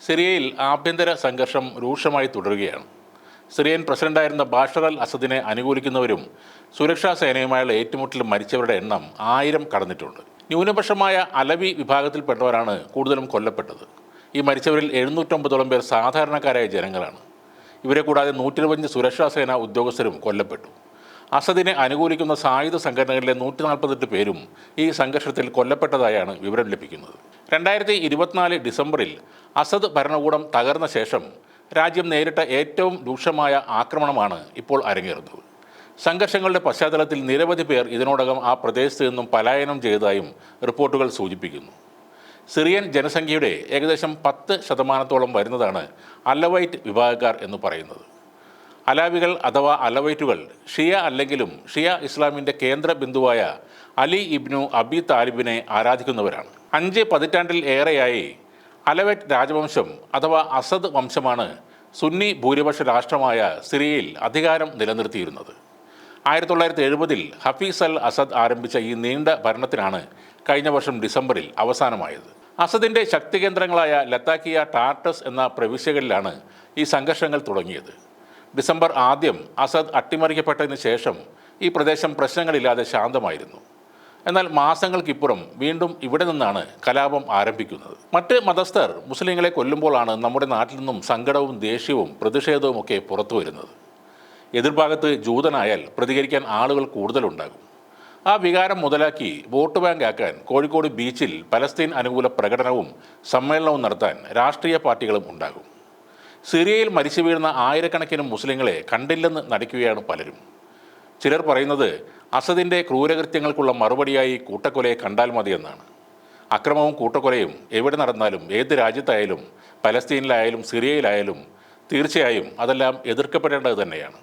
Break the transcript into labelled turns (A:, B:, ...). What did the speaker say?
A: സിറിയയിൽ ആഭ്യന്തര സംഘർഷം രൂക്ഷമായി തുടരുകയാണ്. സിറിയൻ പ്രസിഡന്റായിരുന്ന ബാഷർ അൽ അസദിനെ അനുകൂലിക്കുന്നവരും സുരക്ഷാ സേനയുമായുള്ള ഏറ്റുമുട്ടലിൽ മരിച്ചവരുടെ എണ്ണം 1000 കടന്നിട്ടുണ്ട്. ന്യൂനപക്ഷമായ അലവി വിഭാഗത്തിൽപ്പെട്ടവരാണ് കൂടുതലും കൊല്ലപ്പെട്ടത്. ഈ മരിച്ചവരിൽ 709 പേർ സാധാരണക്കാരായ ജനങ്ങളാണ്. ഇവരെ കൂടാതെ 125 സുരക്ഷാ സേനാ ഉദ്യോഗസ്ഥരും കൊല്ലപ്പെട്ടു. അസദിനെ അനുകൂലിക്കുന്ന സായുധ സംഘടനകളിലെ 148 പേരും ഈ സംഘർഷത്തിൽ കൊല്ലപ്പെട്ടതായാണ് വിവരം ലഭിക്കുന്നത്. 2024 ഡിസംബറിൽ അസദ് ഭരണകൂടം തകർന്ന ശേഷം രാജ്യം നേരിട്ട ഏറ്റവും രൂക്ഷമായ ആക്രമണമാണ് ഇപ്പോൾ അരങ്ങേറുന്നത്. സംഘർഷങ്ങളുടെ പശ്ചാത്തലത്തിൽ നിരവധി പേർ ഇതിനോടകം ആ പ്രദേശത്ത് നിന്നും പലായനം ചെയ്തതായും റിപ്പോർട്ടുകൾ സൂചിപ്പിക്കുന്നു. സിറിയൻ ജനസംഖ്യയുടെ ഏകദേശം 10% വരുന്നതാണ് അലവൈറ്റ് വിഭാഗക്കാർ എന്ന് പറയുന്നത്. അലാവികൾ അഥവാ അലവൈറ്റുകൾ ഷിയ അല്ലെങ്കിലും ഷിയ ഇസ്ലാമിൻ്റെ കേന്ദ്ര ബിന്ദുവായ അലി ഇബ്നു അബി താലിബിനെ ആരാധിക്കുന്നവരാണ്. 5 പതിറ്റാണ്ടിൽ ഏറെയായി അലവൈറ്റ് രാജവംശം അഥവാ അസദ് വംശമാണ് സുന്നി ഭൂരിപക്ഷ രാഷ്ട്രമായ സിറിയയിൽ അധികാരം നിലനിർത്തിയിരുന്നത്. 1970 ഹഫീസ് അൽ അസദ് ആരംഭിച്ച ഈ നീണ്ട ഭരണത്തിനാണ് കഴിഞ്ഞ വർഷം ഡിസംബറിൽ അവസാനമായത്. അസദിൻ്റെ ശക്തികേന്ദ്രങ്ങളായ ലത്താക്കിയ, ടാർട്ടസ് എന്ന പ്രവിശ്യകളിലാണ് ഈ സംഘർഷങ്ങൾ തുടങ്ങിയത്. ഡിസംബർ 1 അസദ് അട്ടിമറിക്കപ്പെട്ടതിന് ശേഷം ഈ പ്രദേശം പ്രശ്നങ്ങളില്ലാതെ ശാന്തമായിരുന്നു. എന്നാൽ മാസങ്ങൾക്കിപ്പുറം വീണ്ടും ഇവിടെ നിന്നാണ് കലാപം ആരംഭിക്കുന്നത്. മറ്റ് മതസ്ഥർ മുസ്ലിങ്ങളെ കൊല്ലുമ്പോഴാണ് നമ്മുടെ നാട്ടിൽ നിന്നും സങ്കടവും ദേഷ്യവും പ്രതിഷേധവും ഒക്കെ പുറത്തു വരുന്നത്. എതിർഭാഗത്ത് ജൂതനായാൽ പ്രതികരിക്കാൻ ആളുകൾ കൂടുതലുണ്ടാകും. ആ വികാരം മുതലാക്കി വോട്ട് ബാങ്ക് ആക്കാൻ കോഴിക്കോട് ബീച്ചിൽ പലസ്തീൻ അനുകൂല പ്രകടനവും സമ്മേളനവും നടത്താൻ രാഷ്ട്രീയ പാർട്ടികളും ഉണ്ടാകും. സിറിയയിൽ മരിച്ചു വീഴുന്ന ആയിരക്കണക്കിന് മുസ്ലിങ്ങളെ കണ്ടില്ലെന്ന് നടിക്കുകയാണ് പലരും. ചിലർ പറയുന്നത് അസദിൻ്റെ ക്രൂരകൃത്യങ്ങൾക്കുള്ള മറുപടിയായി കൂട്ടക്കൊലയെ കണ്ടാൽ മതിയെന്നാണ്. അക്രമവും കൂട്ടക്കൊലയും എവിടെ നടന്നാലും, ഏത് രാജ്യത്തായാലും, പലസ്തീനിലായാലും സിറിയയിലായാലും തീർച്ചയായും അതെല്ലാം എതിർക്കപ്പെടേണ്ടത് തന്നെയാണ്.